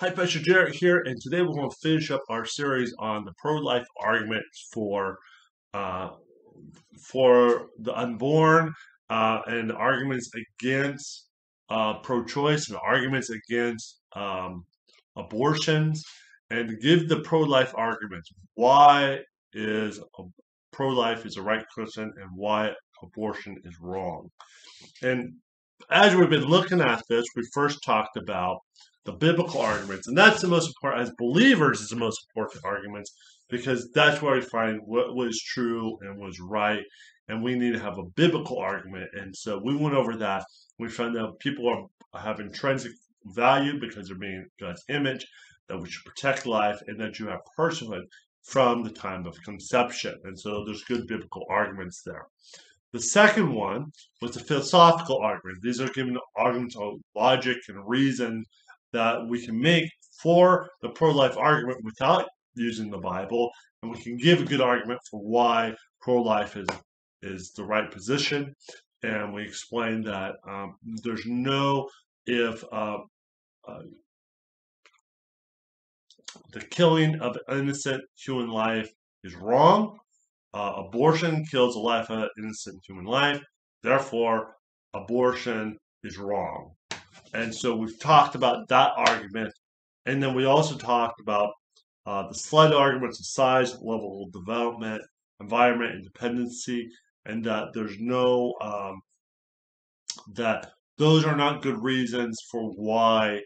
Hi, Pastor Jarrett here, and today we're going to finish up our series on the pro-life arguments uh, for the unborn, and the arguments against pro-choice and the arguments against abortions, and to give the pro-life arguments. Why is pro-life is a right Christian, and why abortion is wrong? And as we've been looking at this, we first talked about the biblical arguments, and that's the most important. As believers, is the most important arguments because that's where we find what was true and was right, and we need to have a biblical argument. And so we went over that. We found that people have intrinsic value because they're being God's image, that we should protect life, and that you have personhood from the time of conception. And so there's good biblical arguments there. The second one was the philosophical argument. These are given arguments of logic and reason that we can make for the pro-life argument without using the Bible, and we can give a good argument for why pro-life is the right position. And we explain that there's no if the killing of an innocent human life is wrong. Abortion kills the life of an innocent human life. Therefore, abortion is wrong. And so we've talked about that argument. And then we also talked about the slight arguments of size, level of development, environment, and dependency, and that there's no, that those are not good reasons for why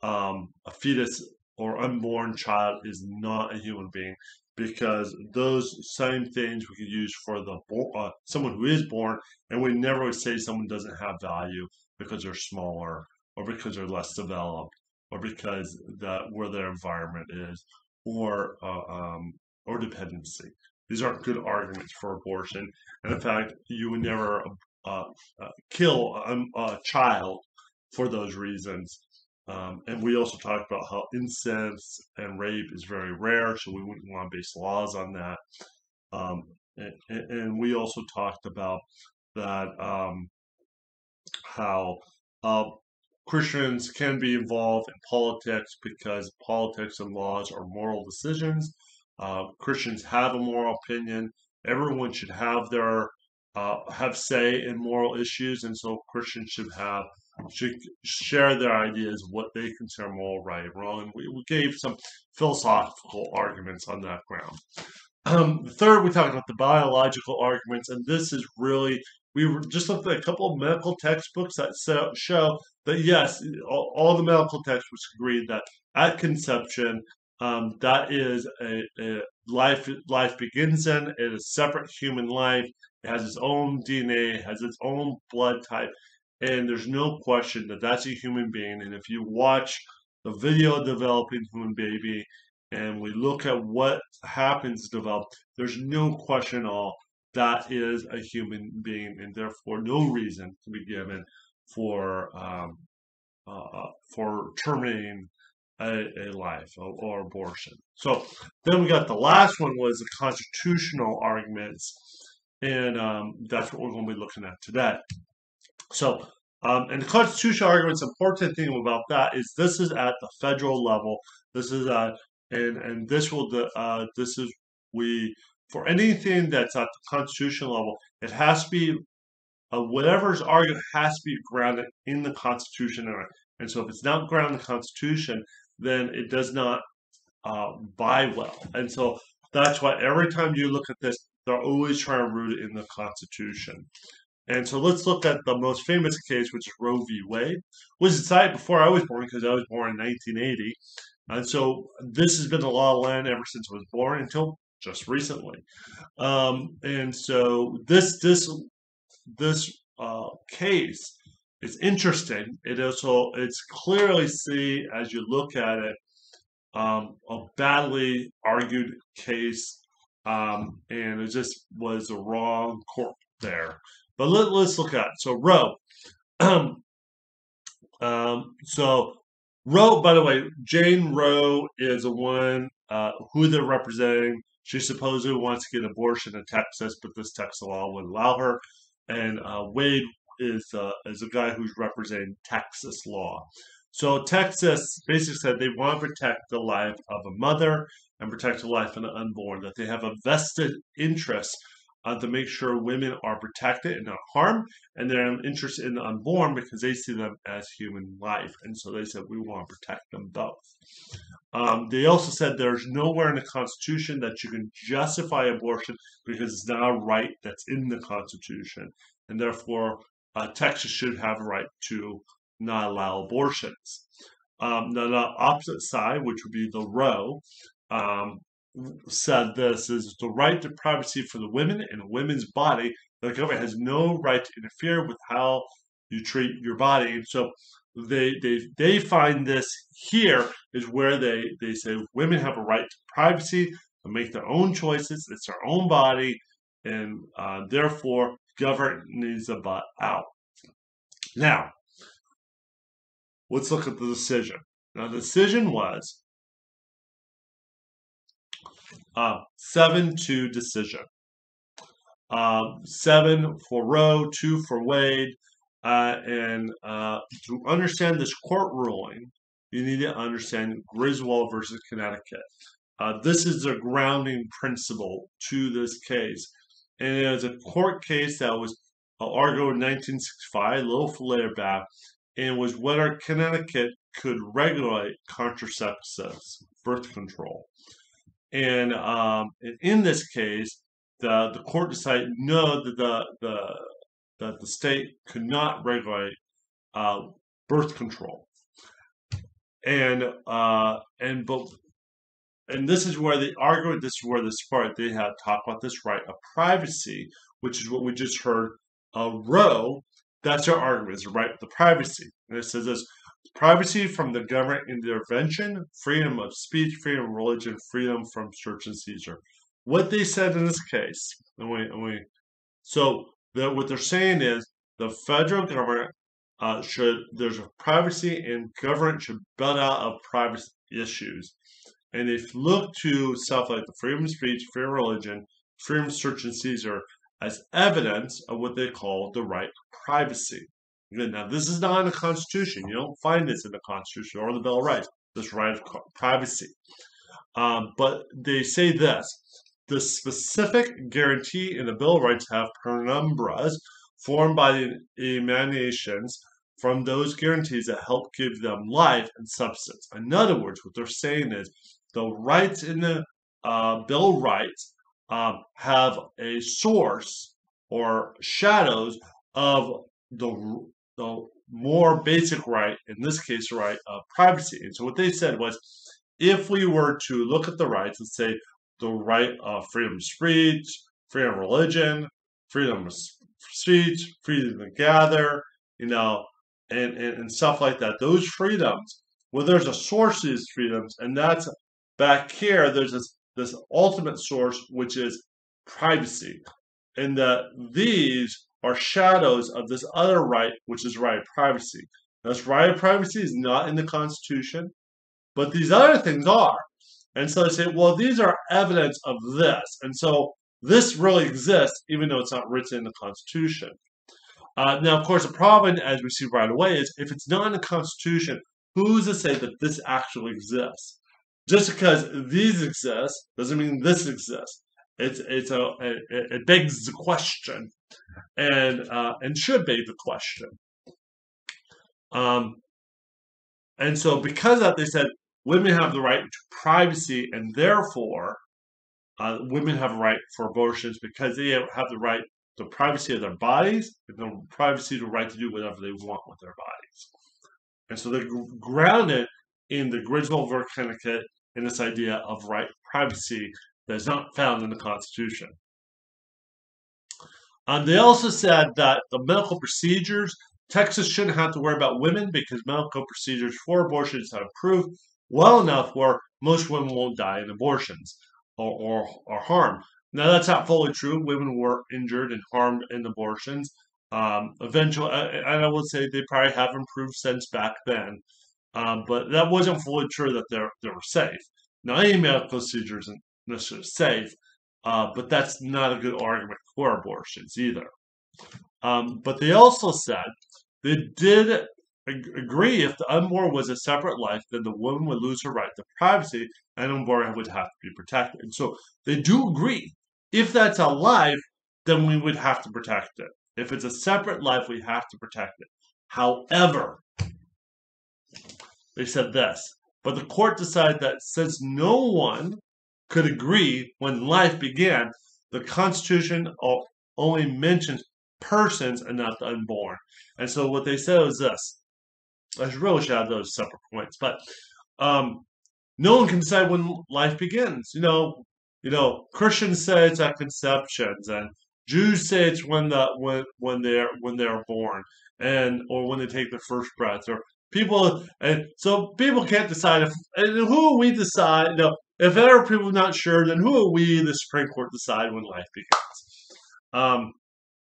a fetus or unborn child is not a human being, because those same things we could use for the someone who is born, and we never would say someone doesn't have value because they're smaller, or because they're less developed, or because where their environment is, or dependency. These aren't good arguments for abortion, and in fact, you would never kill a child for those reasons. And we also talked about how incest and rape is very rare, so we wouldn't want to base laws on that. And we also talked about that how Christians can be involved in politics because politics and laws are moral decisions. Christians have a moral opinion. Everyone should have their have say in moral issues, and so Christians should share their ideas, what they consider moral, right, and wrong. And we gave some philosophical arguments on that ground. The third, we talked about the biological arguments, and this is really, we just looked at a couple of medical textbooks that show that yes, all the medical textbooks agree that at conception, that is a life begins in. It is a separate human life. It has its own DNA, it has its own blood type, and there's no question that that's a human being. And if you watch the video of developing human baby, and we look at what happens to develop, there's no question at all that is a human being, and therefore no reason to be given for terminating a life or abortion. So then we got the last one was the constitutional arguments, and that's what we're going to be looking at today. So, and the constitutional arguments, important thing about that is this is at the federal level. This is at, and this will, this is, we, for anything that's at the constitutional level, it has to be, whatever's argued has to be grounded in the Constitution. And so if it's not grounded in the Constitution, then it does not buy well. And so that's why every time you look at this, they're always trying to root it in the Constitution. And so let's look at the most famous case, which is Roe v. Wade, was decided before I was born because I was born in 1980. And so this has been the law of the land ever since I was born until just recently. And so this case is interesting. It's clearly see as you look at it, a badly argued case, and it just was a wrong court there. But let's look at it. So Roe. So Roe, by the way, Jane Roe is the one who they're representing. She supposedly wants to get an abortion in Texas, but this Texas law wouldn't allow her. And Wade is a guy who's representing Texas law. So Texas basically said they want to protect the life of a mother and protect the life of the unborn, that they have a vested interest to make sure women are protected and not harmed, and they're interested in the unborn because they see them as human life. And so they said, we want to protect them both. They also said there's nowhere in the Constitution that you can justify abortion because it's not a right that's in the Constitution. And therefore, Texas should have a right to not allow abortions. Now, the opposite side, which would be the Roe, um, said this is the right to privacy for the women and women's body. The government has no right to interfere with how you treat your body. And so they find this here is where they say women have a right to privacy to make their own choices. It's their own body, and therefore government needs to butt out. Now, let's look at the decision. Now, the decision was 7-2 decision. 7 for Roe, 2 for Wade. And to understand this court ruling, you need to understand Griswold versus Connecticut. This is the grounding principle to this case. And it was a court case that was argued in 1965, a little later back, and was whether Connecticut could regulate contraceptives, birth control. And in this case, the court decided no, that the state could not regulate birth control. And this is where they argue. This is where this part they had talked about this right of privacy, which is what we just heard. Roe, that's their argument, is the right to privacy. And it says this: privacy from the government intervention, freedom of speech, freedom of religion, freedom from search and seizure. What they said in this case, what they're saying is the federal government there's a privacy, and government should build out of privacy issues. And if you look to stuff like the freedom of speech, freedom of religion, freedom of search and seizure as evidence of what they call the right to privacy. Again, now, this is not in the Constitution. You don't find this in the Constitution or the Bill of Rights, this right of privacy. But they say this: the specific guarantee in the Bill of Rights have penumbras formed by the emanations from those guarantees that help give them life and substance. In other words, what they're saying is the rights in the Bill of Rights have a source or shadows of the more basic right, in this case, the right of privacy. And so what they said was, if we were to look at the rights and say the right of freedom of speech, freedom of religion, freedom of speech, freedom to gather, and stuff like that, those freedoms, well, there's a source to these freedoms, and that's back here. There's this ultimate source, which is privacy, and that these are shadows of this other right, which is right of privacy. This right of privacy is not in the Constitution, but these other things are. And so they say, well, these are evidence of this. And so this really exists, even though it's not written in the Constitution. Now, of course, the problem, as we see right away, is if it's not in the Constitution, who's to say that this actually exists? Just because these exist doesn't mean this exists. It begs the question, and should beg the question. And so because of that, they said women have the right to privacy, and therefore women have a right for abortions because they have the right to privacy of their bodies and the privacy, the right to do whatever they want with their bodies. And so they're grounded in the Griswold versus Connecticut in this idea of right to privacy that is not found in the Constitution. They also said that the medical procedures, Texas shouldn't have to worry about women because medical procedures for abortions have improved well enough where most women won't die in abortions or harmed. Now, that's not fully true. Women were injured and harmed in abortions. Eventually, and I would say they probably have improved since back then, but that wasn't fully true that they were safe. Now, any medical procedure isn't necessarily safe, but that's not a good argument for abortions either. But they also said they did agree if the unborn was a separate life, then the woman would lose her right to privacy and unborn would have to be protected. And so they do agree. If that's a life, then we would have to protect it. If it's a separate life, we have to protect it. However, they said this, but the court decided that since no one could agree when life began, the Constitution only mentions persons and not the unborn. And so what they said was this. I really should have those separate points, but no one can decide when life begins. Christians say it's at conceptions, and Jews say it's when they're born, and or when they take their first breath, or people, and so people can't decide and who we decide. If there are people not sure, then who are we, the Supreme Court, decide when life begins?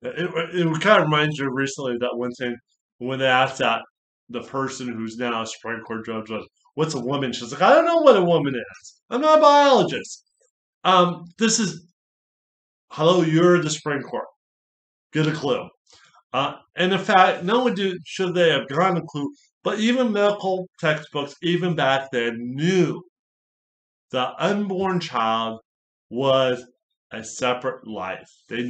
It kind of reminds me recently that one thing when they asked that the person who's now a Supreme Court judge was, "What's a woman?" She's like, "I don't know what a woman is. I'm not a biologist." This is hello. You're the Supreme Court. Get a clue. And in fact, not only should they have gotten a clue, but even medical textbooks, even back then, knew the unborn child was a separate life. They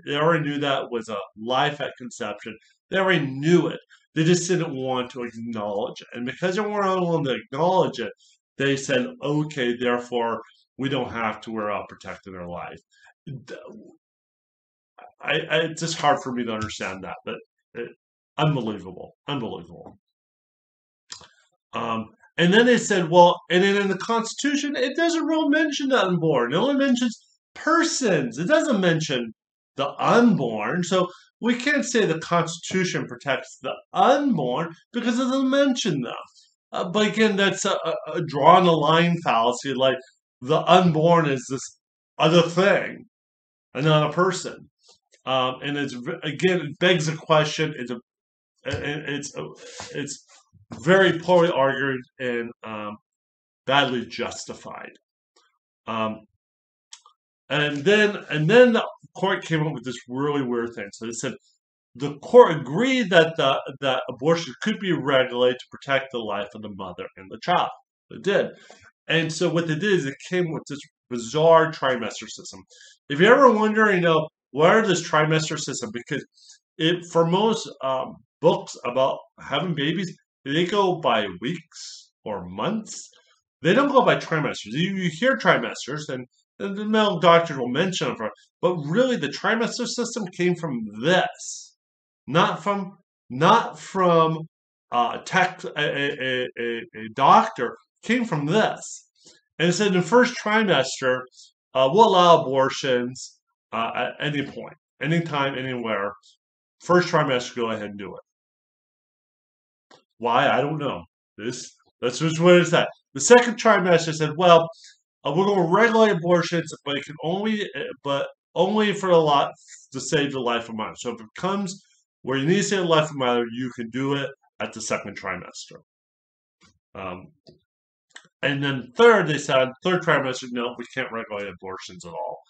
already knew that was a life at conception. They already knew it. They just didn't want to acknowledge it. And because they weren't willing to acknowledge it, they said, okay, therefore, we don't have to worry about protecting their life. It's just hard for me to understand that, but unbelievable. And then they said, well, and then in the Constitution, it doesn't really mention the unborn. It only mentions persons. It doesn't mention the unborn. So we can't say the Constitution protects the unborn because it doesn't mention them. But again, that's a drawing a line fallacy. Like the unborn is this other thing and not a person. And it begs the question. It's very poorly argued and badly justified. And then the court came up with this really weird thing. So they said the court agreed that that abortion could be regulated to protect the life of the mother and the child. It did. And so what they did is it came with this bizarre trimester system. If you ever wonder, what is this trimester system? Because for most books about having babies, they go by weeks or months. They don't go by trimesters. You hear trimesters, and the medical doctors will mention them, but really the trimester system came from this, not from a doctor. Came from this, and it said in the first trimester, we'll allow abortions at any point, anytime, anywhere. First trimester, go ahead and do it. Why? I don't know. That's just what it said. The second trimester said, well, we're going to regulate abortions, but it can only for a lot to save the life of mother. So if it comes where you need to save the life of mother, you can do it at the second trimester. And then third trimester, no, we can't regulate abortions at all.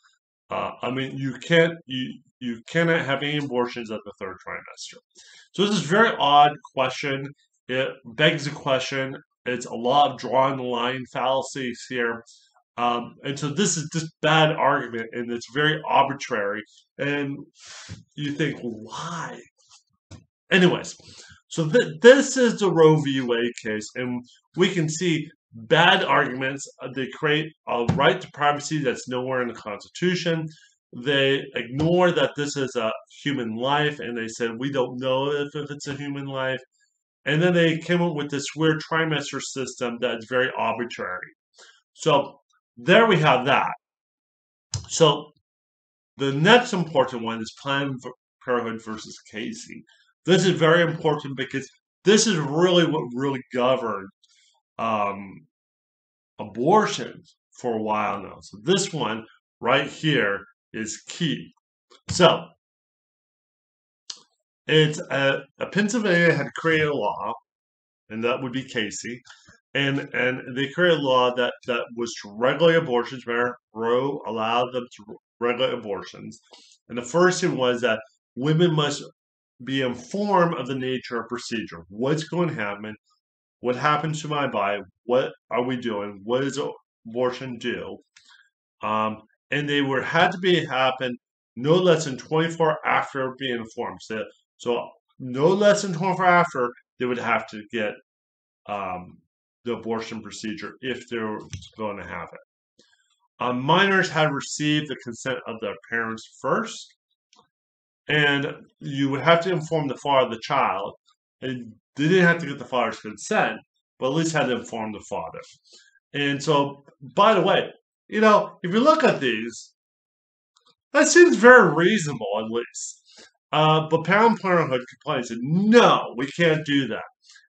You cannot have any abortions at the third trimester. So this is a very odd question. It begs the question. It's a lot of drawing the line fallacies here. And so this is just bad argument, and it's very arbitrary. And you think, why? Anyways, so this is the Roe v. Wade case, and we can see bad arguments. They create a right to privacy that's nowhere in the Constitution. They ignore that this is a human life, and they said we don't know if it's a human life. And then they came up with this weird trimester system that's very arbitrary. So there we have that. So the next important one is Planned Parenthood versus Casey. This is very important because this is really what really governed abortions for a while now. So this one right here is key. So it's Pennsylvania had created a law, and that would be Casey, and they created a law that was to regulate abortions. Remember, Roe allowed them to regulate abortions, and the first thing was that women must be informed of the nature of procedure. What's going to happen? What happens to my body? What are we doing? What does abortion do? Um, and they were had to be happen no less than 24 after being informed. So no less than 24 after they would have to get the abortion procedure if they're going to have it. Minors had received the consent of their parents first, and you would have to inform the father of the child. And they didn't have to get the father's consent, but at least had to inform the father. And so, by the way, if you look at these, that seems very reasonable, at least. But Planned Parenthood complained and said, no, we can't do that.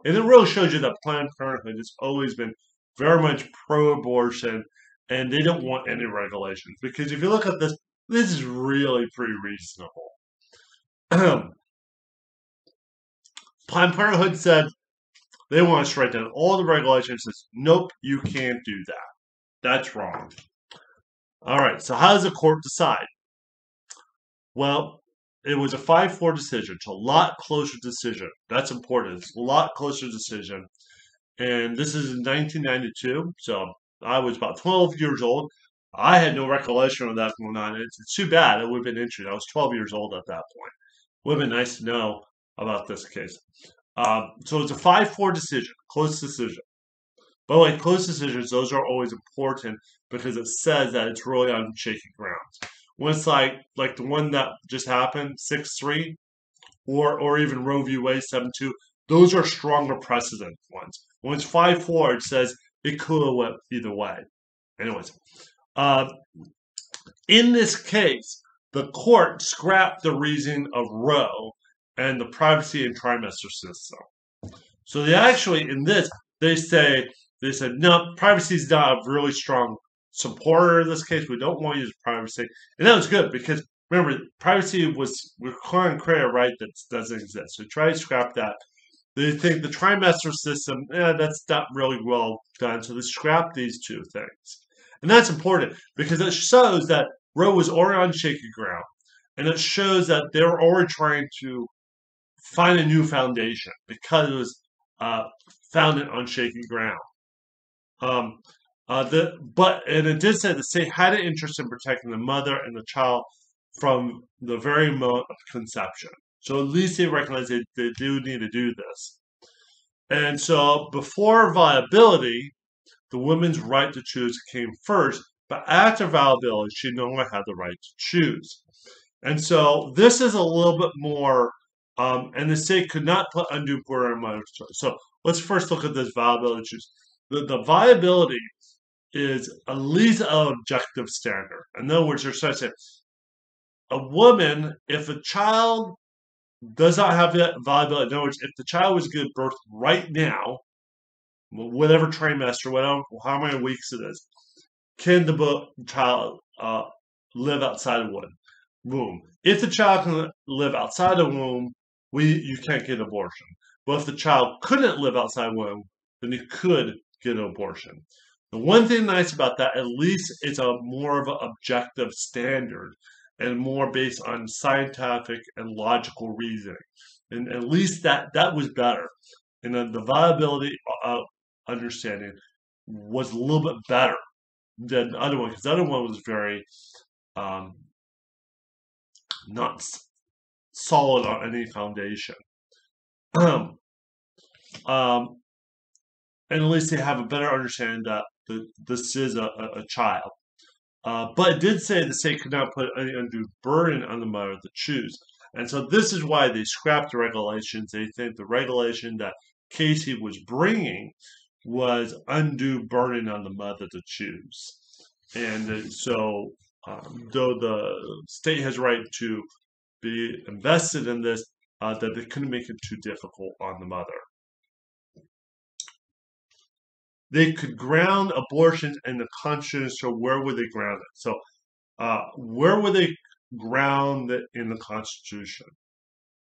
And it really shows you that Planned Parenthood has always been very much pro-abortion, and they don't want any regulations. Because if you look at this, this is really pretty reasonable. Planned Parenthood said they want to strike down all the regulations. Says, nope, you can't do that. That's wrong. All right, so how does the court decide? Well, it was a 5-4 decision. It's a lot closer decision. That's important. It's a lot closer decision. And this is in 1992, so I was about 12 years old. I had no recollection of that going on. It's too bad. It would have been interesting. I was 12 years old at that point. Would have been nice to know about this case. So it's a 5-4 decision, close decision. By the way, close decisions, those are always important because it says that it's really on shaky grounds. When it's like the one that just happened, 6-3, or even Roe v. Wade 7-2, those are stronger precedent ones. When it's 5-4, it says it could have went either way. Anyways, in this case, the court scrapped the reasoning of Roe and the privacy and trimester system. So they actually, in this, they said, no, privacy is not a really strong supporter in this case. We don't want to use privacy. And that was good because, remember, privacy was requiring create a right that doesn't exist. So try to scrap that. They think the trimester system, that's not really well done. So they scrap these two things. And that's important because it shows that Roe was already on shaky ground. And it shows that they were already trying to find a new foundation because it was founded on shaky ground. And it did say the state had an interest in protecting the mother and the child from the very moment of conception. So at least they recognize they do need to do this. And so before viability, the woman's right to choose came first, but after viability, she no longer had the right to choose. And so this is a little bit more, and the state could not put undue burden on mother's choice. So let's first look at this viability choose. The viability is at least an objective standard. In other words, they're trying to say a woman, if a child does not have that viability, in other words, if the child was given birth right now, whatever trimester, whatever, how many weeks it is, can the child live outside the womb? If the child can live outside the womb, you can't get an abortion. But if the child couldn't live outside the womb, then you could get an abortion. The one thing nice about that, at least it's a more of an objective standard and more based on scientific and logical reasoning. And at least that was better. And then the viability understanding was a little bit better than the other one, because the other one was very not solid on any foundation. And at least they have a better understanding that this is a child. But it did say the state could not put any undue burden on the mother to choose. And so this is why they scrapped the regulations. They think the regulation that Casey was bringing was undue burden on the mother to choose. And so though the state has right to be invested in this, that they couldn't make it too difficult on the mother. They could ground abortions in the Constitution, so where would they ground it? So where would they ground it in the Constitution?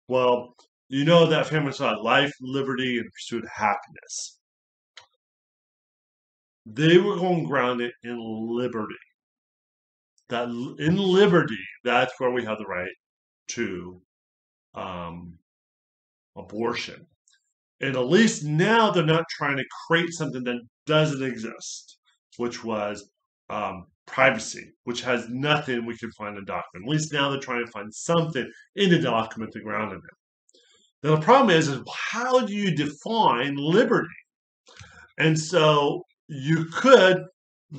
Well, you know that famous life, liberty, and pursuit of happiness. They were going to ground it in liberty. That in liberty, that's where we have the right to abortion. And at least now they're not trying to create something that doesn't exist, which was privacy, which has nothing we can find in the document. At least now they're trying to find something in the document to ground in it. Now the problem is how do you define liberty? And so you could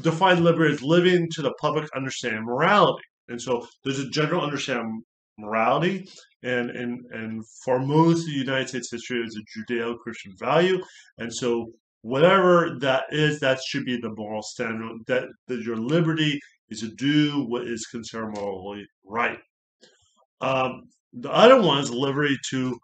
define liberty as living to the public understanding morality. And so there's a general understanding of morality, and for most of the United States history, it's a Judeo-Christian value. And so whatever that is, that should be the moral standard, that your liberty is to do what is considered morally right. The other one is liberty to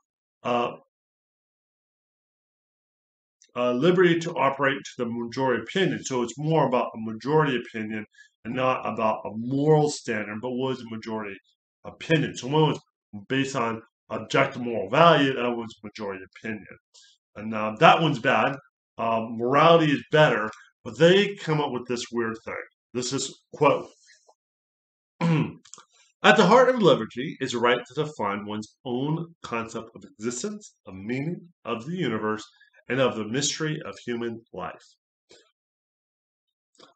operate to the majority opinion. So it's more about a majority opinion and not about a moral standard, but what is the majority opinion? So one was based on objective moral value, that one's majority opinion. And that one's bad. Morality is better, but they come up with this weird thing. This is, quote, at the heart of liberty is a right to define one's own concept of existence, of meaning, of the universe, and of the mystery of human life.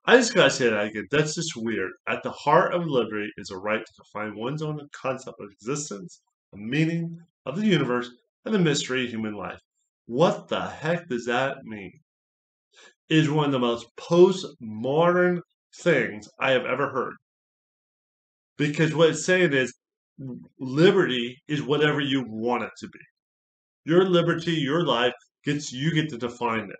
I just gotta say that again. That's just weird. At the heart of liberty is a right to define one's own concept of existence, of meaning, of the universe, and the mystery of human life. What the heck does that mean? It is one of the most postmodern things I have ever heard. Because what it's saying is liberty is whatever you want it to be. Your liberty, your life, you get to define it.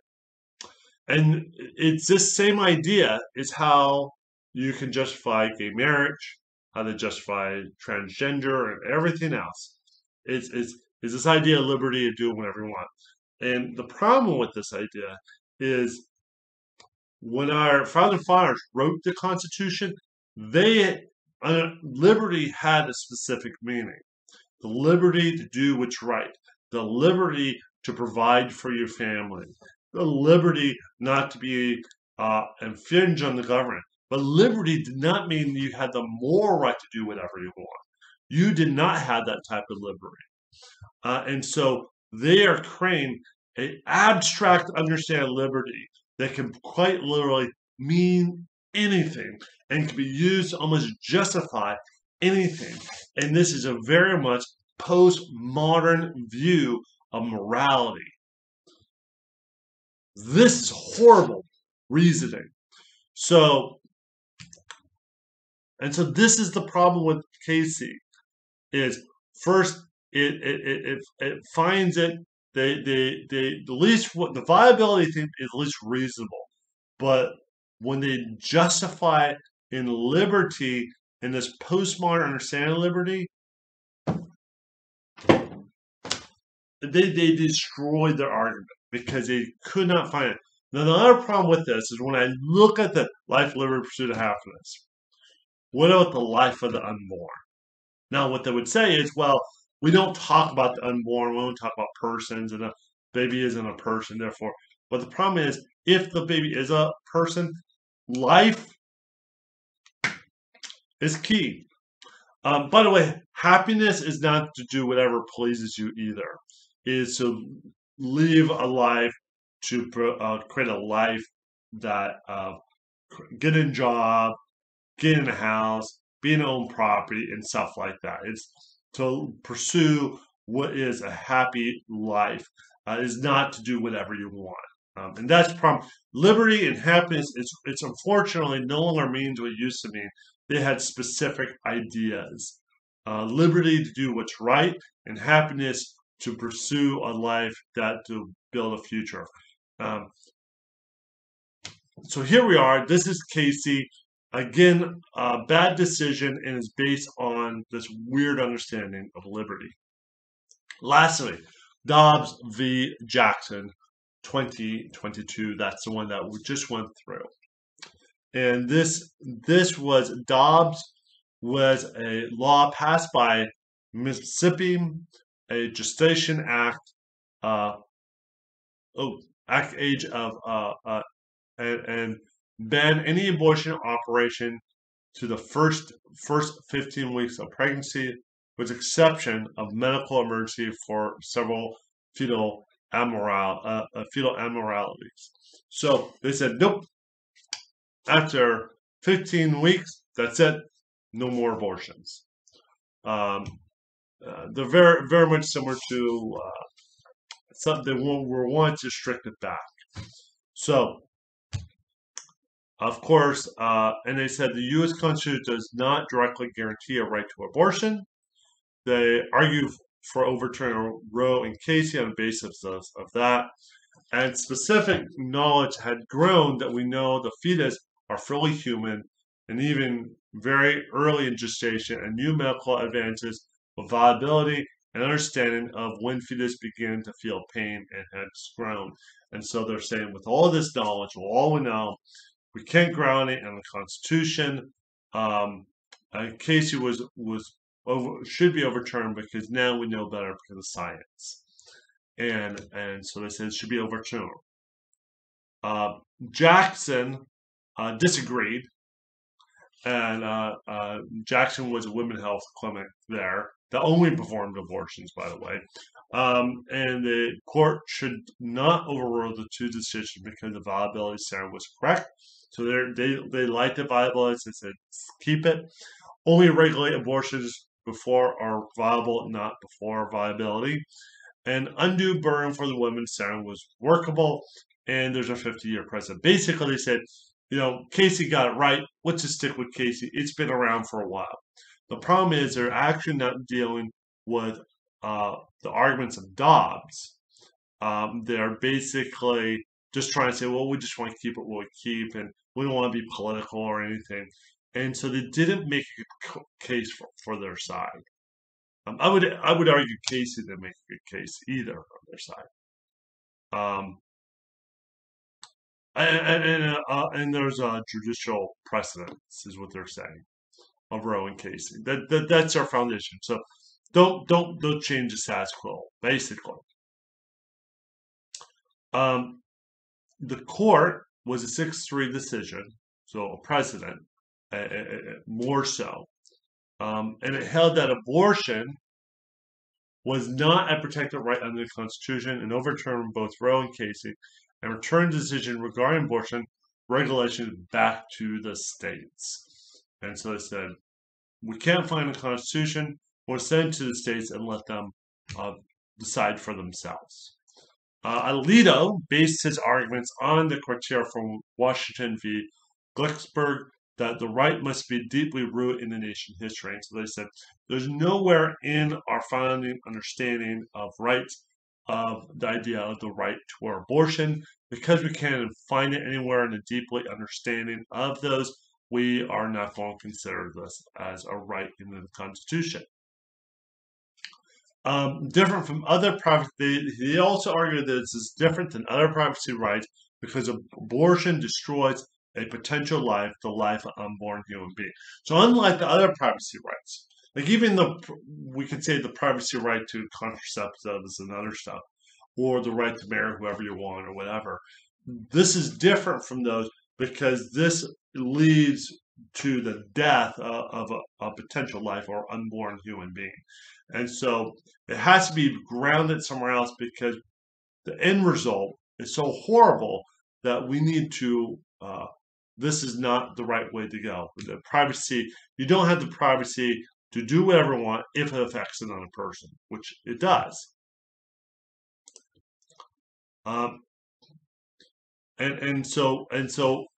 And it's this same idea is how you can justify gay marriage, how to justify transgender and everything else. It's this idea of liberty of doing whatever you want. And the problem with this idea is when our founding fathers wrote the Constitution, liberty had a specific meaning. The liberty to do what's right. The liberty to provide for your family. The liberty not to be infringe on the government. But liberty did not mean you had the moral right to do whatever you want. You did not have that type of liberty. And so they are creating an abstract understanding of liberty that can quite literally mean anything and can be used to almost justify anything. And this is a very much postmodern view of morality. This is horrible reasoning. So this is the problem with Casey. Is first it finds it the least the viability thing is least reasonable, but when they justify it in liberty in this postmodern understanding of liberty, they destroyed their argument because they could not find it. Now the other problem with this is when I look at the life, liberty, pursuit of happiness. What about the life of the unborn? Now, what they would say is, well, we don't talk about the unborn. We don't talk about persons, and a baby isn't a person, therefore. But the problem is, if the baby is a person, life is key. By the way, happiness is not to do whatever pleases you either. It is to live a life, to create a life that get a job, get in a house, be in own property, and stuff like that. It's to pursue what is a happy life. Is not to do whatever you want. And that's the problem. Liberty and happiness, it's unfortunately no longer means what it used to mean. They had specific ideas. Liberty to do what's right, and happiness to pursue a life that to build a future. So here we are. This is Casey. Again, a bad decision, and is based on this weird understanding of liberty. Lastly, Dobbs v. Jackson, 2022. That's the one that we just went through. And this was Dobbs was a law passed by Mississippi, a gestation act, age of and ban any abortion operation to the first 15 weeks of pregnancy, with exception of medical emergency for several fetal amoralities. So they said, nope. After 15 weeks, that's it. No more abortions. Um, they're very much similar to something they were wanting to restrict it back. So, of course, and they said the U.S. Constitution does not directly guarantee a right to abortion. They argue for overturning Roe and Casey on the basis of that. And specific knowledge had grown that we know the fetus are fully human and even very early in gestation, and new medical advances with viability and understanding of when fetus begin to feel pain and has grown. And so they're saying, with all this knowledge, with all we know, we can't ground it in the Constitution. Casey should be overturned because now we know better because of science, and so they said it should be overturned. Jackson disagreed, and Jackson was a women's health clinic there that only performed abortions, by the way. And the court should not overrule the two decisions because the viability standard was correct. So they liked the viability. They said keep it. Only regulate abortions before are viable, not before viability. And undue burden for the women standard was workable, and there's a 50-year precedent. Basically, they said, Casey got it right. Let's just stick with Casey. It's been around for a while. The problem is they're actually not dealing with the arguments of Dobbs. They're basically just trying to say, well, we just want to keep it what we keep, and we don't want to be political or anything. And so they didn't make a case for their side. I would argue Casey didn't make a good case either on their side. And there's a judicial precedent, is what they're saying, of Roe and Casey. That's our foundation. So don't change the status quo, basically. The court was a 6-3 decision, so a precedent, more so. And it held that abortion was not a protected right under the Constitution and overturned both Roe and Casey and returned the decision regarding abortion regulation back to the states. And so they said, we can't find a Constitution, we'll send it to the states and let them decide for themselves. Alito based his arguments on the criteria from Washington v. Glicksburg that the right must be deeply rooted in the nation's history. And so they said, there's nowhere in our founding understanding of rights of the idea of the right to abortion. Because we can't find it anywhere in the deeply understanding of those, we are not going to consider this as a right in the Constitution. Different from other privacy, he also argued that this is different than other privacy rights because abortion destroys a potential life, the life of an unborn human being. So unlike the other privacy rights, like even we could say the privacy right to contraceptives and other stuff, or the right to marry whoever you want or whatever, this is different from those because this leads to the death of a potential life or unborn human being. And so it has to be grounded somewhere else because the end result is so horrible that we need to this is not the right way to go. The privacy, you don't have the privacy to do whatever you want if it affects another person, which it does. And so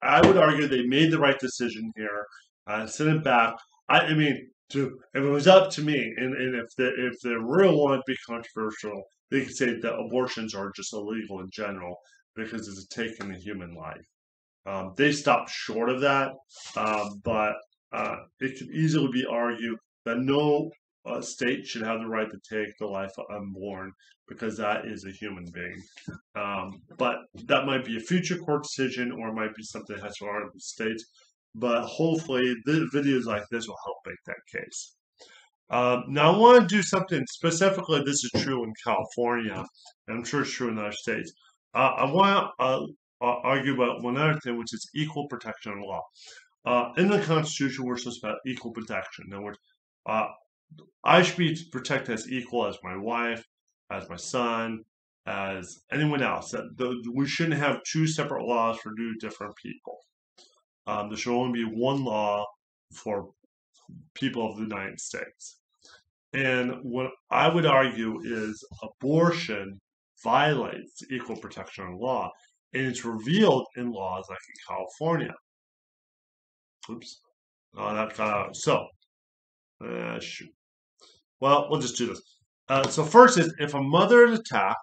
I would argue they made the right decision here. Send it back. I mean, if it was up to me, and if they really want to be controversial, they could say that abortions are just illegal in general because it's taking a human life. They stopped short of that, but it could easily be argued that no state should have the right to take the life of unborn because that is a human being. But that might be a future court decision, or it might be something that has to argue with states. But hopefully, the videos like this will help make that case. Now, I want to do something specifically. This is true in California, and I'm sure it's true in other states. I want to argue about one other thing, which is equal protection law. In the Constitution, we're supposed to have equal protection. In other words, I should be protected as equal as my wife, as my son, as anyone else. We shouldn't have two separate laws for two different people. There should only be one law for people of the United States. And what I would argue is abortion violates equal protection law, and it's revealed in laws like in California. Oops. That got out. So, shoot. Well, we'll just do this. So first is if a mother is attacked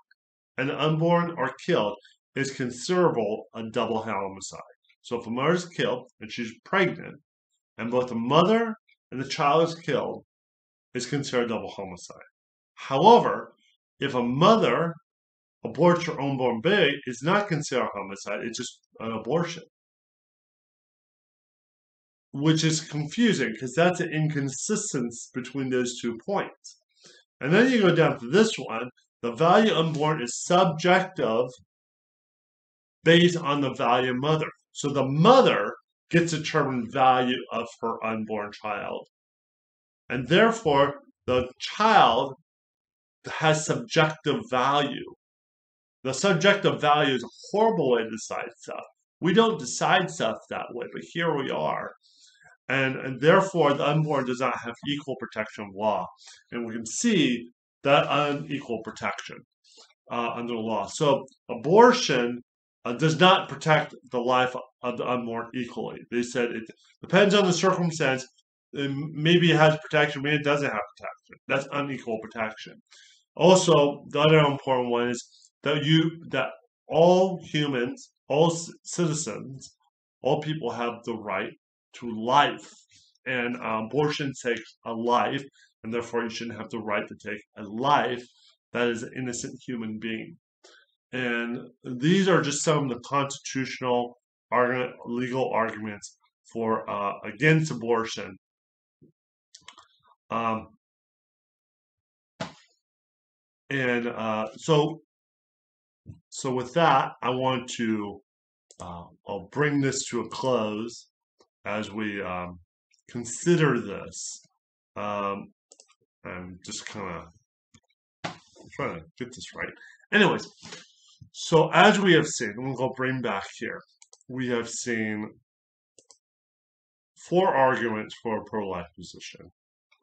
and the unborn are killed, is considerable a double homicide. So if a mother is killed and she's pregnant, and both the mother and the child is killed, is considered double homicide. However, if a mother aborts her unborn baby, it's not considered homicide, it's just an abortion. Which is confusing because that's an inconsistency between those 2 points. And then you go down to this one, the value unborn is subjective based on the value of mother. So the mother gets a determined value of her unborn child. And therefore, the child has subjective value. The subjective value is a horrible way to decide stuff. We don't decide stuff that way, but here we are. And therefore, the unborn does not have equal protection of law. And we can see that unequal protection under the law. So abortion does not protect the life of the unborn equally. They said it depends on the circumstance. Maybe it has protection, maybe it doesn't have protection. That's unequal protection. Also, the other important one is that all humans, all citizens, all people have the right to life, and abortion takes a life, and therefore you shouldn't have the right to take a life that is an innocent human being. And these are just some of the constitutional legal arguments for against abortion. So with that, I want to I'll bring this to a close as we consider this. I'm just kind of trying to get this right. Anyways, so as we have seen, we'll go bring back here. We have seen 4 arguments for a pro-life position.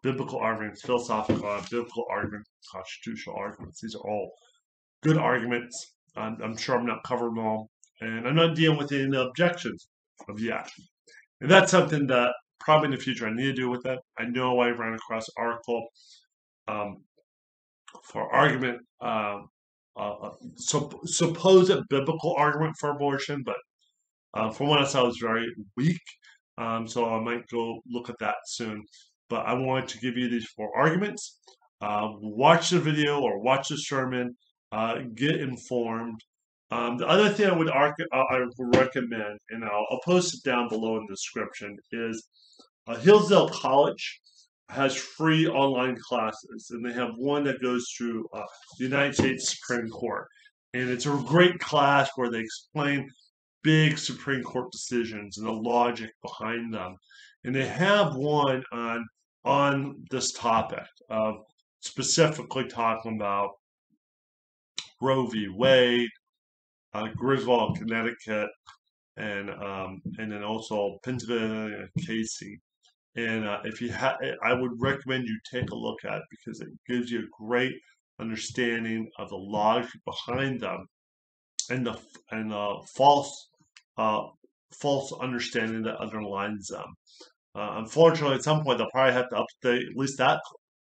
Biblical arguments, philosophical, biblical arguments, constitutional arguments. These are all good arguments. I'm sure I'm not covering them all. And I'm not dealing with any objections of yet. And that's something that probably in the future I need to do with that. I know I ran across an article for argument, supposed biblical argument for abortion, but from what I saw, it was very weak. So I might go look at that soon. But I wanted to give you these 4 arguments. Watch the video or watch the sermon. Get informed. The other thing I would recommend, and I'll post it down below in the description, is Hillsdale College has free online classes, and they have one that goes through the United States Supreme Court. And it's a great class where they explain big Supreme Court decisions and the logic behind them. And they have one on this topic of specifically talking about Roe v. Wade, Griswold, Connecticut, and then also Pennsylvania, Casey. And I would recommend you take a look at it because it gives you a great understanding of the logic behind them and the false understanding that underlines them. Unfortunately, at some point they'll probably have to update at least that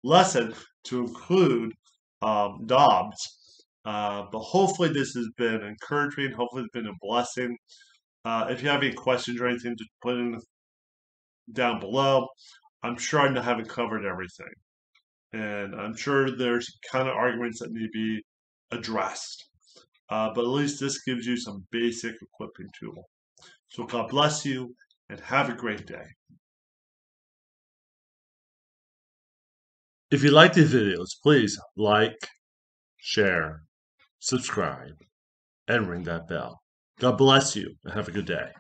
lesson to include Dobbs. But hopefully this has been encouraging. Hopefully it's been a blessing. If you have any questions or anything, just put them down below. I'm sure I haven't covered everything. And I'm sure there's kind of arguments that need to be addressed. But at least this gives you some basic equipping tool. So God bless you and have a great day. If you like these videos, please like, share, subscribe, and ring that bell. God bless you and have a good day.